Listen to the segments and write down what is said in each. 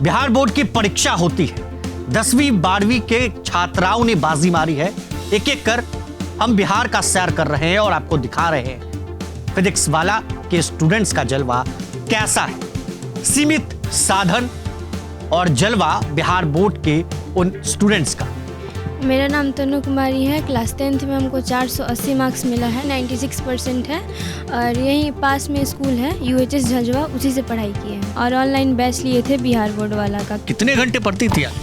Bihar board की परीक्षा होती है। 10वीं 12वीं के छात्राओं ने बाजी मारी है। एक एक कर हम बिहार का सैर कर रहे हैं और आपको दिखा रहे हैं फिजिक्स वाला के स्टूडेंट्स का जलवा कैसा है। सीमित साधन और जलवा बिहार बोर्ड के उन स्टूडेंट्स का। मेरा नाम तनु कुमारी है। क्लास 10th में हमको 480 मार्क्स मिला है, 96% है। और यहीं पास में स्कूल है UHS झंझवा, उसी से पढ़ाई की है। और ऑनलाइन बैच लिए थे बिहार बोर्ड वाला का। कितने घंटे पढ़ती थी आप?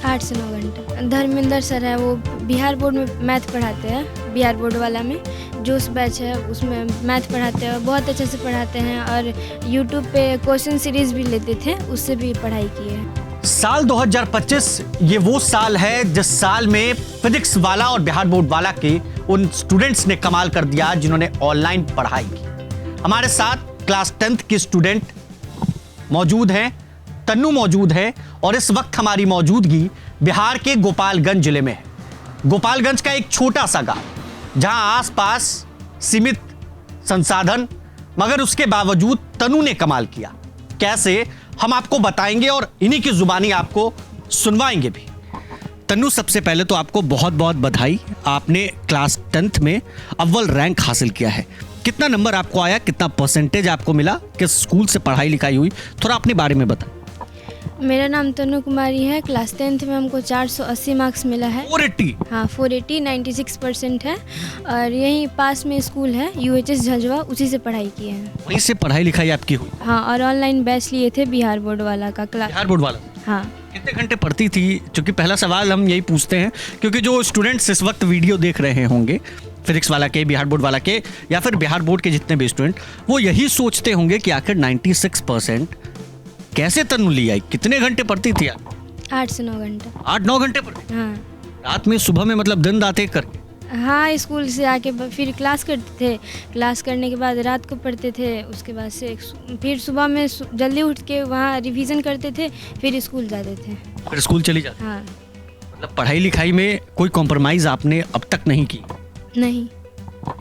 8 से 9 घंटे। धर्मेंद्र सर है, वो बिहार बोर्ड में मैथ पढ़ाते हैं। बिहार बोर्ड वाला में जो उस बैच है उसमें मैथ पढ़ाते हैं, बहुत अच्छे से पढ़ाते हैं। और यूट्यूब पे क्वेश्चन सीरीज भी लेते थे, उससे भी पढ़ाई की है। साल 2025 ये वो साल है जिस साल में फिजिक्स वाला और बिहार बोर्ड वाला के उन स्टूडेंट्स ने कमाल कर दिया जिन्होंने ऑनलाइन पढ़ाई की। हमारे साथ क्लास 10th के स्टूडेंट मौजूद हैं, तन्नू मौजूद है और इस वक्त हमारी मौजूदगी बिहार के गोपालगंज जिले में है। गोपालगंज का एक छोटा सा गांव जहां आसपास सीमित संसाधन, मगर उसके बावजूद तन्नू ने कमाल किया। कैसे हम आपको बताएंगे और इन्हीं की जुबानी आपको सुनवाएंगे भी। तन्नू, सबसे पहले तो आपको बहुत बहुत बधाई। आपने क्लास 10th में अव्वल रैंक हासिल किया है। कितना नंबर आपको आया, कितना परसेंटेज आपको मिला, किस स्कूल से पढ़ाई लिखाई हुई, थोड़ा अपने बारे में बताएं। मेरा नाम तनु कुमारी है। क्लास 10th में हमको 480 मार्क्स मिला है। 480? हाँ, 480, 96% है। और यहीं पास में स्कूल है UHS झंझवा, उसी से पढ़ाई की है। वहीं से पढ़ाई लिखाई आपकी हुई? हाँ, और ऑनलाइन बैच लिए थे बिहार बोर्ड वाला का क्लास। बिहार बोर्ड वाला? हाँ। कितने घंटे पढ़ती थी? क्योंकि पहला सवाल हम यही पूछते हैं, क्योंकि जो स्टूडेंट्स इस वक्त वीडियो देख रहे होंगे फिजिक्स वाला के, बिहार बोर्ड वाला के, या फिर बिहार बोर्ड के जितने भी स्टूडेंट, वो यही सोचते होंगे कि आखिर 96% कैसे तन्नू ली आई। कितने घंटे पढ़ती थी आप? 8 से 9 घंटे। 8-9 घंटे पढ़ती? हाँ। रात में, सुबह में, मतलब दिन रात एक करके? हाँ, स्कूल से आके फिर क्लास करते थे। क्लास करने के बाद रात को पढ़ते थे। उसके बाद से फिर सुबह में जल्दी उठ के वहाँ रिवीजन करते थे, फिर स्कूल जाते थे। फिर स्कूल चली जाती? हाँ। मतलब पढ़ाई लिखाई में कोई कॉम्प्रोमाइज़ आपने अब तक नहीं की? नहीं।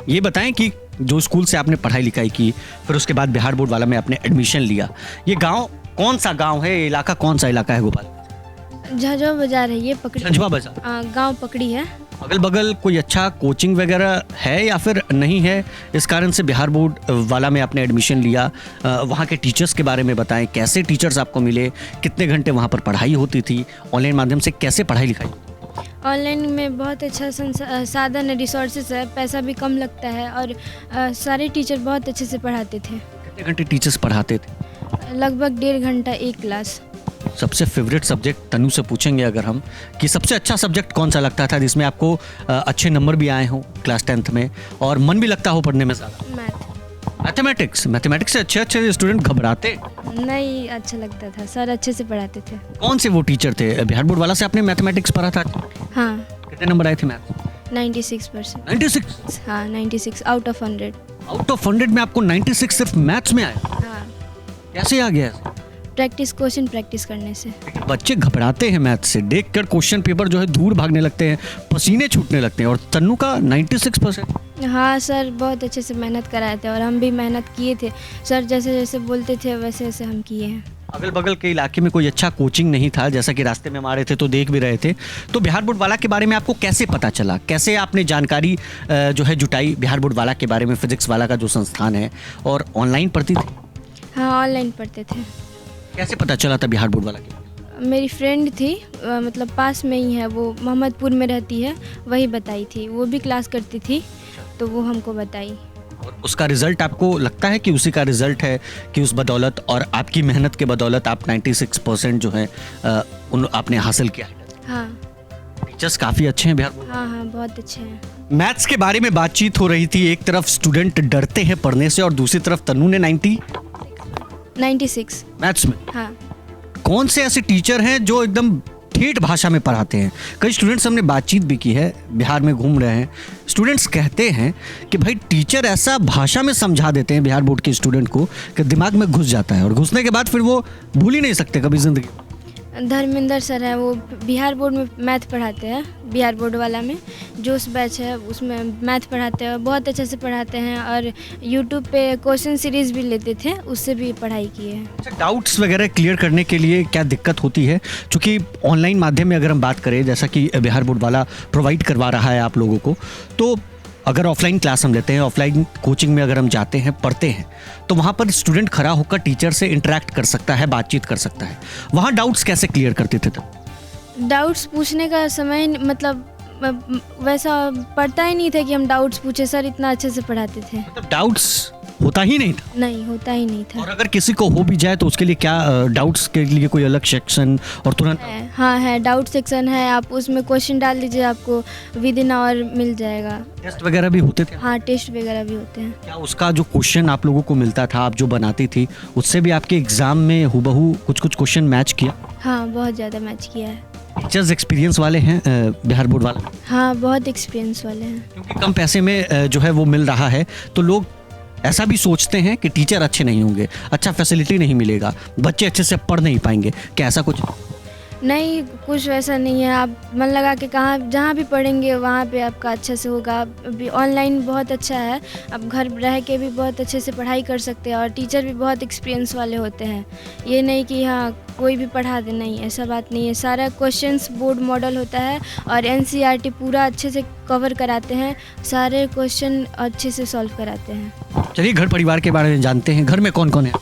ये बताएं कि जो स्कूल से आपने पढ़ाई लिखाई की, फिर उसके बाद बिहार बोर्ड वाला में आपने एडमिशन लिया, ये गांव कौन सा गांव है, ये इलाका कौन सा इलाका है गोपाल? झंझवा बाजार है ये, पकड़ी। झंझवा बाजार गांव पकड़ी है। अगल बगल कोई अच्छा कोचिंग वगैरह है या फिर नहीं है, इस कारण से बिहार बोर्ड वाला में आपने एडमिशन लिया? वहाँ के टीचर्स के बारे में बताएं, कैसे टीचर्स आपको मिले, कितने घंटे वहाँ पर पढ़ाई होती थी, ऑनलाइन माध्यम से कैसे पढ़ाई लिखाई? ऑनलाइन में बहुत अच्छा साधन है, रिसोर्सेज है, पैसा भी कम लगता है। और सारे टीचर बहुत अच्छे से पढ़ाते थे। कितने घंटे टीचर्स पढ़ाते थे? लगभग 1.5 घंटा एक क्लास। सबसे फेवरेट सब्जेक्ट तनु से पूछेंगे अगर हम, कि सबसे अच्छा सब्जेक्ट कौन सा लगता था जिसमें आपको अच्छे नंबर भी आए हों क्लास 10th में और मन भी लगता हो पढ़ने में ज़्यादा? मैथ। मैथमेटिक्स? मैथमेटिक्स से अच्छे स्टूडेंट घबराते नहीं, अच्छा लगता था, सर अच्छे से पढ़ाते थे। कौन से वो टीचर थे? बिहार बोर्ड वाला से आपने मैथमेटिक्स पढ़ा था? हाँ। कितने नंबर आए थे मैथ? 96%। 96? हाँ, 96 आउट ऑफ 100। आउट ऑफ 100 में आपको 96 सिर्फ मैथ्स में आए? हाँ। कैसे आ गया? क्वेश्चन प्रैक्टिस करने से। बच्चे घबराते हैं मैथ से, देखकर क्वेश्चन पेपर जो है दूर भागने लगते हैं, पसीने छूटने लगते हैं, और तन्नू का 96%? हाँ, सर बहुत अच्छे से मेहनत कराए थे और हम भी मेहनत किए थे। सर जैसे जैसे बोलते थे वैसे वैसे हम किए हैं। अगल बगल के इलाके में कोई अच्छा कोचिंग नहीं था, जैसा कि रास्ते में हम आ रहे थे तो देख भी रहे थे, तो बिहार बोर्ड वाला के बारे में आपको कैसे पता चला? कैसे आपने जानकारी जो है जुटाई बिहार बोर्ड वाला के बारे में, फिजिक्स वाला का जो संस्थान है? और ऑनलाइन पढ़ती थी? हाँ, ऑनलाइन पढ़ते थे। कैसे पता चला था बिहार बोर्ड वाला के? मेरी फ्रेंड थी, मतलब पास में ही है, वो मोहम्मदपुर में रहती है, वही बताई थी। वो भी क्लास करती थी तो वो हमको बताई। और उसका रिजल्ट आपको लगता है कि उसी का रिजल्ट है कि उस बदौलत और आपकी मेहनत के बदौलत आप 96% जो है आपने हासिल किया है? हाँ। टीचर्स काफ़ी अच्छे हैं बिहार बोर्ड? हाँ हाँ, बहुत अच्छे हैं। मैथ्स के बारे में बातचीत हो रही थी। एक तरफ स्टूडेंट डरते हैं पढ़ने से और दूसरी तरफ तन्नू ने 96 मैथ्स में। हाँ। कौन से ऐसे टीचर हैं जो एकदम ठेठ भाषा में पढ़ाते हैं? कई स्टूडेंट्स हमने बातचीत भी की है, बिहार में घूम रहे हैं, स्टूडेंट्स कहते हैं कि भाई टीचर ऐसा भाषा में समझा देते हैं बिहार बोर्ड के स्टूडेंट को कि दिमाग में घुस जाता है और घुसने के बाद फिर वो भूल ही नहीं सकते कभी जिंदगी। धर्मेंद्र सर है, वो बिहार बोर्ड में मैथ पढ़ाते हैं। बिहार बोर्ड वाला में जोश बैच है, उसमें मैथ पढ़ाते हैं, बहुत अच्छे से पढ़ाते हैं। और यूट्यूब पे क्वेश्चन सीरीज़ भी लेते थे, उससे भी पढ़ाई किए हैं। अच्छा, डाउट्स वगैरह क्लियर करने के लिए क्या दिक्कत होती है? क्योंकि ऑनलाइन माध्यम में अगर हम बात करें, जैसा कि बिहार बोर्ड वाला प्रोवाइड करवा रहा है आप लोगों को, तो अगर ऑफलाइन क्लास हम लेते हैं, ऑफलाइन कोचिंग में अगर हम जाते हैं, पढ़ते हैं, तो वहाँ पर स्टूडेंट खड़ा होकर टीचर से इंटरेक्ट कर सकता है, बातचीत कर सकता है। वहाँ डाउट्स कैसे क्लियर करते थे तब? डाउट्स पूछने का समय मतलब वैसा पड़ता ही नहीं था कि हम डाउट्स पूछे, सर इतना अच्छे से पढ़ाते थे। मतलब डाउट्स होता ही नहीं था? नहीं, होता ही नहीं था। और अगर किसी को हो भी जाए तो उसके लिए क्या डाउट्स के लिए कोई अलग सेक्शन और तुरंत? हाँ है, डाउट सेक्शन है, आप उसमें क्वेश्चन डाल दीजिए, आपको विद इन आवर मिल जाएगा। टेस्ट वगैरह भी होते थे? हाँ, टेस्ट वगैरह भी होते हैं। क्या उसका जो क्वेश्चन आप लोगों को मिलता था, आप जो बनाती थी, उससे भी आपके एग्जाम में हुबहू कुछ कुछ क्वेश्चन मैच किया? हाँ, बहुत ज़्यादा मैच किया है। टीचर्स एक्सपीरियंस वाले हैं बिहार बोर्ड वाले? हाँ, बहुत एक्सपीरियंस वाले हैं। क्योंकि कम पैसे में जो है वो मिल रहा है, तो लोग ऐसा भी सोचते हैं कि टीचर अच्छे नहीं होंगे, अच्छा फैसिलिटी नहीं मिलेगा, बच्चे अच्छे से पढ़ नहीं पाएंगे। क्या ऐसा कुछ? नहीं, कुछ वैसा नहीं है। आप मन लगा के जहाँ भी पढ़ेंगे वहाँ पे आपका अच्छे से होगा। अभी ऑनलाइन बहुत अच्छा है, आप घर रह के भी बहुत अच्छे से पढ़ाई कर सकते हैं। और टीचर भी बहुत एक्सपीरियंस वाले होते हैं। ये नहीं कि हाँ कोई भी पढ़ा दे, नहीं, ऐसा बात नहीं है। सारा क्वेश्चंस बोर्ड मॉडल होता है और NCERT पूरा अच्छे से कवर कराते हैं, सारे क्वेश्चन अच्छे से सॉल्व कराते हैं। चलिए घर परिवार के बारे में जानते हैं। घर में कौन कौन है?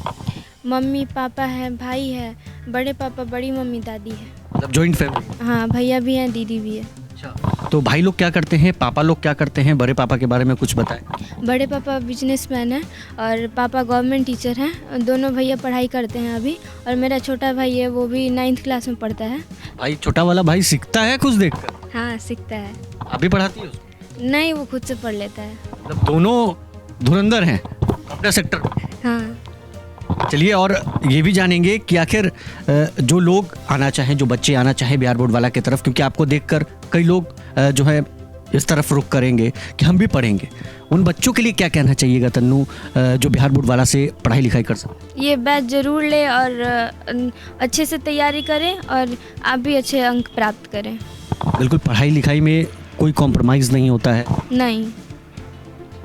मम्मी पापा है, भाई है, बड़े पापा, बड़ी मम्मी, दादी है। मतलब जॉइंट फैमिली? हाँ, भैया भी हैं, दीदी भी है। अच्छा, तो भाई लोग क्या करते हैं, पापा लोग क्या करते हैं? बड़े पापा के बारे में कुछ बताएं। बड़े पापा बिजनेसमैन हैं और पापा गवर्नमेंट टीचर हैं। दोनों भैया पढ़ाई करते हैं अभी। और मेरा छोटा भाई है, वो भी 9th क्लास में पढ़ता है। भाई, छोटा वाला भाई सीखता है कुछ देखकर? हाँ, सीखता है। आप भी पढ़ाती है उसको? नहीं, वो खुद से पढ़ लेता है। मतलब दोनों धुरंधर हैं अपने सेक्टर में। हाँ। चलिए, और ये भी जानेंगे कि आखिर जो लोग आना चाहें, जो बच्चे आना चाहें बिहार बोर्ड वाला की तरफ, क्योंकि आपको देखकर कई लोग जो है इस तरफ रुख करेंगे कि हम भी पढ़ेंगे, उन बच्चों के लिए क्या कहना चाहिएगा तन्नू, जो बिहार बोर्ड वाला से पढ़ाई लिखाई कर सकते? ये बैच ज़रूर ले और अच्छे से तैयारी करें और आप भी अच्छे अंक प्राप्त करें। बिल्कुल, पढ़ाई लिखाई में कोई कॉम्प्रोमाइज़ नहीं होता है? नहीं,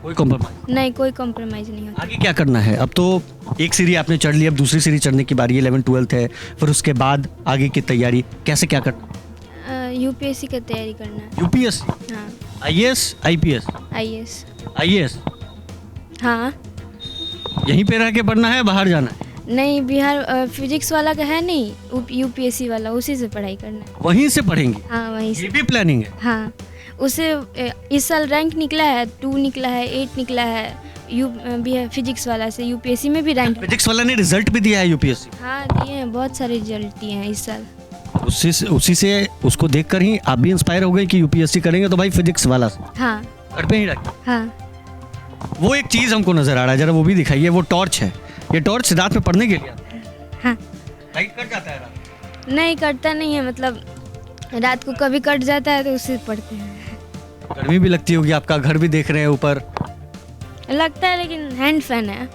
कोई कॉम्प्रोमाइज़ नहीं, कोई कॉम्प्रोमाइज़ नहीं होता। आगे क्या करना है? अब तो एक सीढ़ी आपने चढ़ ली, अब दूसरी सीढ़ी चढ़ने की बारी है। 11th 12th है, फिर उसके बाद आगे की तैयारी कैसे क्या करना? UPSC की तैयारी करना है। UPSC? हाँ। IAS IPS? IAS। IAS? हाँ। यहीं पे रह के पढ़ना है, बाहर जाना है? नहीं, बिहार फिजिक्स वाला का है नहीं, UPSC वाला, उसी से पढ़ाई करना है। वहीं से पढ़ेंगे? हाँ, वहीं ये से। भी प्लानिंग है? हाँ, उसे इस साल रैंक निकला है, 2 निकला है, 8 निकला है फिजिक्स वाला से। UPSC में भी रैंक। फिजिक्स वाला ने रिजल्ट भी दिया है UPSC? हाँ, दिए हैं, बहुत सारे रिजल्ट दिए हैं इस साल। उसी से उसको देखकर ही आप भी इंस्पायर हो गए कि UPSC करेंगे तो भाई फिजिक्स वाला से हाँ। घर पे ही रखें। हाँ। वो एक चीज़ हमको नजर आ रहा है, जरा वो भी दिखाइए। वो टॉर्च है, ये टॉर्च रात में पढ़ने के लिए आता है? हाँ। लाइट कट जाता है रात? नहीं, कटता नहीं है, मतलब रात को कभी कट जाता है तो उससे पढ़ते हैं। गर्मी भी लगती होगी, आपका घर भी देख रहे हैं ऊपर। लगता है, लेकिन हैंड फैन है।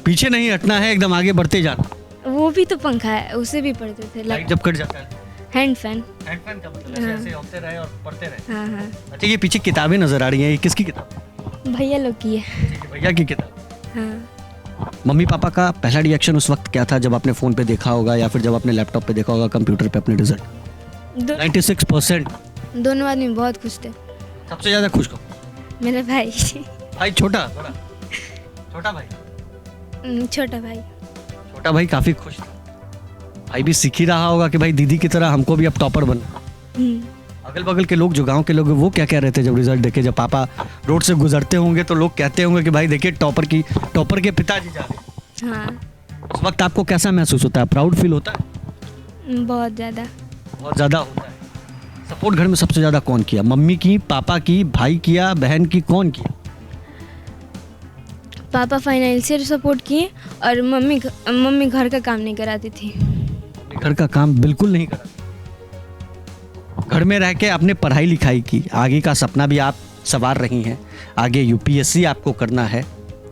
पीछे नहीं हटना है, एकदम आगे बढ़ते जाना। वो भी तो पंखा है, उससे भी पढ़ते थे। लाइट जब कट जाता है हैंड फैन। हैंड फैन का मतलब हाँ। ऐसे होते रहे और पढ़ते रहे। हाँ, हाँ। अच्छा, ये पीछे किताबें नजर आ रही हैं, ये किसकी किताब? भैया लोग की है। भैया की किताब। हाँ। मम्मी पापा का पहला रिएक्शन उस वक्त क्या था जब आपने फ़ोन पे देखा होगा या फिर जब आपने लैपटॉप पे देखा होगा, कंप्यूटर पे अपने रिजल्ट? 96%। दोनों आदमी बहुत खुश थे। सबसे ज़्यादा खुश कौन? मेरा भाई। भाई छोटा बड़ा? छोटा भाई? छोटा भाई। छोटा भाई काफ़ी खुश था। भाई भी सीख ही रहा होगा कि भाई दीदी की तरह हमको भी अब टॉपर बनना। अगल बगल के लोग, जो गांव के लोग, वो क्या कह रहे थे जब रिजल्ट देखे? जब पापा रोड से गुजरते होंगे तो लोग कहते होंगे कि भाई देखिए टॉपर के पिताजी जा रहे हैं। हाँ। उस वक्त आपको कैसा महसूस होता है? प्राउड फील होता है? बहुत ज़्यादा। बहुत ज़्यादा होता है। सपोर्ट घर में सबसे ज़्यादा कौन किया? मम्मी की, पापा की, भाई किया, बहन की, कौन किया? पापा फाइनेंशियल सपोर्ट किए और मम्मी घर का काम नहीं कराती थी। घर का काम बिल्कुल नहीं करा? घर में रह के आपने पढ़ाई लिखाई की, आगे का सपना भी आप सवार रही हैं, आगे UPSC आपको करना है,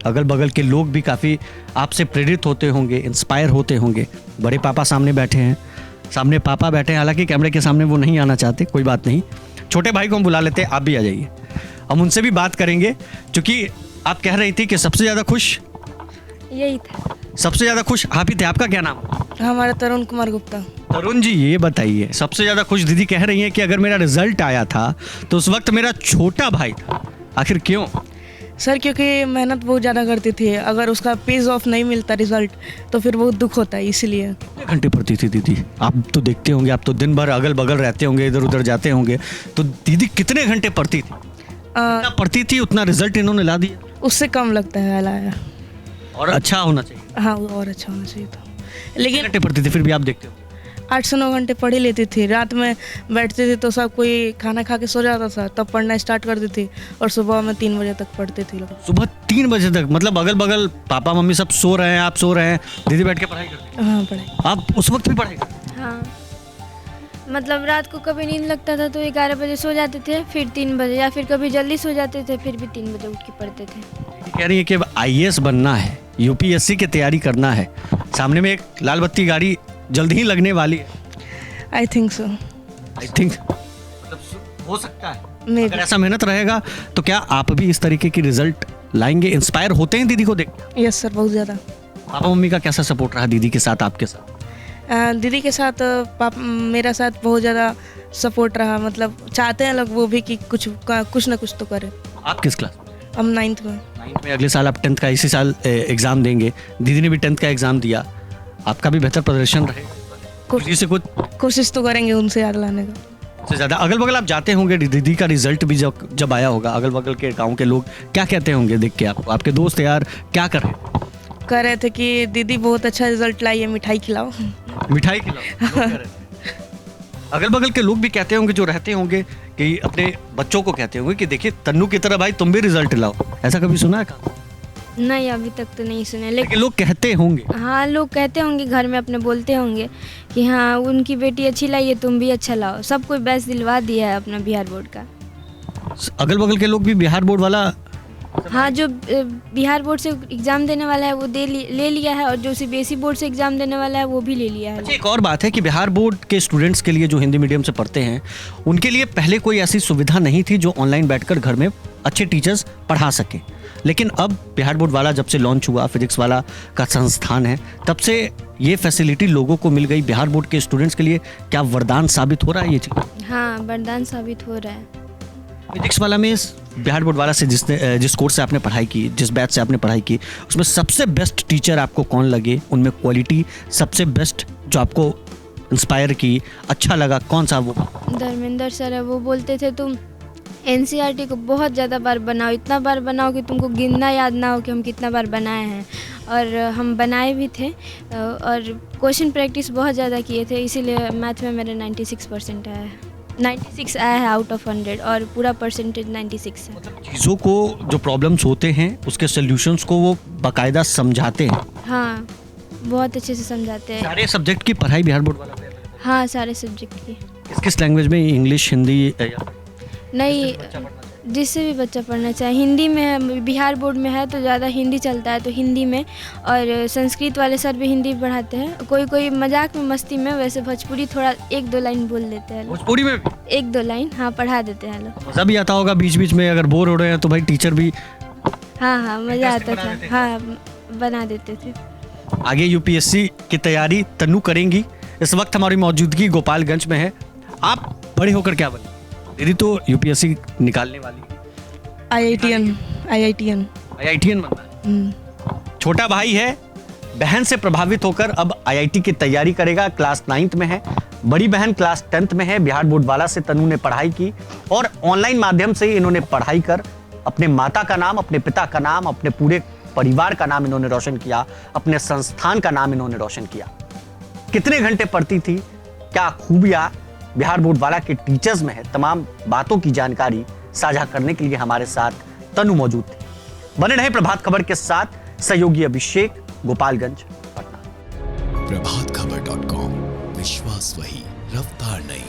अगल बगल के लोग भी काफ़ी आपसे प्रेरित होते होंगे, इंस्पायर होते होंगे। बड़े पापा सामने बैठे हैं, सामने पापा बैठे हैं, हालांकि कैमरे के सामने वो नहीं आना चाहते, कोई बात नहीं। छोटे भाई को हम बुला लेते हैं, आप भी आ जाइए, हम उनसे भी बात करेंगे। क्योंकि आप कह रही थी कि सबसे ज़्यादा खुश यही था। सबसे ज़्यादा खुश आप ही थे। आपका क्या नाम? हमारा तरुण कुमार गुप्ता। तरुण जी, ये बताइए, सबसे ज़्यादा खुश दीदी कह रही हैं कि अगर मेरा रिजल्ट आया था तो उस वक्त मेरा छोटा भाई था। आखिर क्यों? सर क्योंकि मेहनत बहुत ज़्यादा करती थी, अगर उसका पेज ऑफ नहीं मिलता रिजल्ट तो फिर बहुत दुख होता है, इसलिए। कितने घंटे पढ़ती थी दीदी? आप तो देखते होंगे, आप तो दिन भर अगल बगल रहते होंगे, इधर उधर जाते होंगे, तो दीदी कितने घंटे पढ़ती थी? जितना पढ़ती थी उतना रिजल्ट इन्होंने ला दिया। उससे कम लगता है लाया। और अच्छा होना चाहिए। हाँ, और अच्छा होना चाहिए था। कितने लेकिन घंटे पढ़ती थी फिर भी आप देखते हो? 8 से 9 घंटे पढ़ ही लेती थी। रात में बैठती थी तो सब कोई खाना खा के सो जाता था, तब पढ़ना स्टार्ट करती थी और सुबह में 3 बजे तक पढ़ती थी लोग। सुबह 3 बजे तक? मतलब अगल बगल पापा मम्मी सब सो रहे हैं, आप सो रहे हैं, दीदी बैठ के पढ़ाई करती हाँ, पढ़ाई। आप उस वक्त भी पढ़ाई करती? हाँ, मतलब रात को कभी नींद लगता था तो 11 बजे सो जाते थे, फिर 3 बजे, या फिर कभी जल्दी सो जाते थे, फिर भी 3 बजे उठ के पढ़ते थे। कह रही है कि अब IAS बनना है, UPSC की तैयारी करना है, सामने में एक लाल बत्ती गाड़ी जल्द ही लगने वाली है। I think so. I think मतलब हो सकता है। Maybe. अगर ऐसा मेहनत रहेगा तो क्या आप भी इस तरीके की रिजल्ट लाएंगे? इंस्पायर होते हैं दीदी को देख? यस सर, बहुत ज़्यादा। पापा मम्मी का कैसा सपोर्ट रहा दीदी के साथ, आपके साथ? दीदी के साथ मेरा साथ बहुत ज़्यादा सपोर्ट रहा। मतलब चाहते हैं लोग वो भी कि कुछ ना कुछ तो करे। आप किस क्लास? हम 9th में। 9th में। अगले साल आप 10th का इसी साल एग्ज़ाम देंगे। दीदी ने भी 10th का एग्ज़ाम दिया, आपका भी बेहतर प्रदर्शन रहेगा। दीदी से कुछ कोशिश तो करेंगे उनसे याद लाने का। से ज़्यादा अगल बगल आप जाते होंगे, दीदी का रिजल्ट भी जब आया होगा, अगल बगल के गांव के लोग क्या कहते होंगे देख के आपको? आपके दोस्त यार क्या कर रहे थे कि दीदी बहुत अच्छा रिजल्ट लाई है, मिठाई खिलाओ। मिठाई खिलाओ? अगल बगल के लोग भी कहते होंगे, जो रहते होंगे, कि अपने बच्चों को कहते होंगे कि देखिए तन्नू की तरह भाई तुम भी रिजल्ट लाओ। ऐसा कभी सुना है? नहीं, अभी तक तो नहीं सुने, लेकिन लोग कहते होंगे। हाँ, लोग कहते होंगे, घर में अपने बोलते होंगे कि हाँ उनकी बेटी अच्छी लाई है, तुम भी अच्छा लाओ। सब कोई बैच दिलवा दिया है अपना बिहार बोर्ड का। अगल बगल के लोग भी बिहार बोर्ड वाला? हाँ, जो बिहार बोर्ड से एग्ज़ाम देने वाला है वो ले लिया है, और जो CBSE बोर्ड से एग्ज़ाम देने वाला है वो भी ले लिया है। अच्छा, एक और बात है कि बिहार बोर्ड के स्टूडेंट्स के लिए जो हिंदी मीडियम से पढ़ते हैं, उनके लिए पहले कोई ऐसी सुविधा नहीं थी जो ऑनलाइन बैठकर घर में अच्छे टीचर्स पढ़ा सके। लेकिन अब बिहार बोर्ड वाला जब से लॉन्च हुआ, फिजिक्स वाला का संस्थान है, तब से ये फैसिलिटी लोगों को मिल गई। बिहार बोर्ड के स्टूडेंट्स के लिए क्या वरदान साबित हो रहा है ये चीज़? हाँ, वरदान साबित हो रहा है। फिजिक्स वाला में बिहार बोर्ड वाला से जिस कोर्स से आपने पढ़ाई की, जिस बैच से आपने पढ़ाई की, उसमें सबसे बेस्ट टीचर आपको कौन लगे? उनमें क्वालिटी सबसे बेस्ट जो आपको इंस्पायर की, अच्छा लगा, कौन सा? वो धर्मेंद्र सर है, वो बोलते थे तुम NCERT को बहुत ज़्यादा बार बनाओ, इतना बार बनाओ कि तुमको गिनना याद ना हो कि हम कितना बार बनाए हैं। और हम बनाए भी थे, और क्वेश्चन प्रैक्टिस बहुत ज़्यादा किए थे, इसीलिए मैथ में मेरे 96% आया है। 96 आया है आउट ऑफ 100, और पूरा परसेंटेज 96 है। चीज़ों को, जो प्रॉब्लम्स होते हैं उसके सॉल्यूशंस को वो बाकायदा समझाते हैं। हाँ, बहुत अच्छे से समझाते हैं। सारे सब्जेक्ट की पढ़ाई बिहार बोर्ड वाला? हाँ, सारे सब्जेक्ट की। किस लैंग्वेज में? इंग्लिश, हिंदी? नहीं, जिससे भी बच्चा पढ़ना चाहे। हिंदी में है, बिहार बोर्ड में है तो ज़्यादा हिंदी चलता है, तो हिंदी में। और संस्कृत वाले सर भी हिंदी पढ़ाते हैं, कोई मजाक में, मस्ती में। वैसे भोजपुरी थोड़ा 1-2 लाइन बोल देते हैं। भोजपुरी में 1-2 लाइन हाँ पढ़ा देते हैं लोग। मज़ा भी आता होगा बीच बीच में, अगर बोर हो रहे हैं तो भाई टीचर भी? हाँ, मज़ा आता था। हाँ, बना देते थे। आगे UPSC की तैयारी तन्नू करेंगी। इस वक्त हमारी मौजूदगी गोपालगंज में है। आप बड़े होकर क्या बने? दीदी तो UPSC निकालने वाली है। IITN बनना है। छोटा भाई है, बहन से प्रभावित होकर अब IIT की तैयारी करेगा। क्लास 9th में है, बड़ी बहन क्लास 10th में है। बिहार बोर्ड वाला से तन्नू ने पढ़ाई की, और ऑनलाइन माध्यम से इन्होंने पढ़ाई कर अपने माता का नाम, अपने पिता का नाम, अपने पूरे परिवार का नाम इन्होंने रोशन किया, अपने संस्थान का नाम इन्होंने रोशन किया। कितने घंटे पढ़ती थी, क्या खूबियां बिहार बोर्ड वाला के टीचर्स में है, तमाम बातों की जानकारी साझा करने के लिए हमारे साथ तन्नू मौजूद थे। बने रहे प्रभात खबर के साथ। सहयोगी अभिषेक, गोपालगंज, पटना। प्रभातखबर.com, विश्वास वही, रफ्तार नहीं।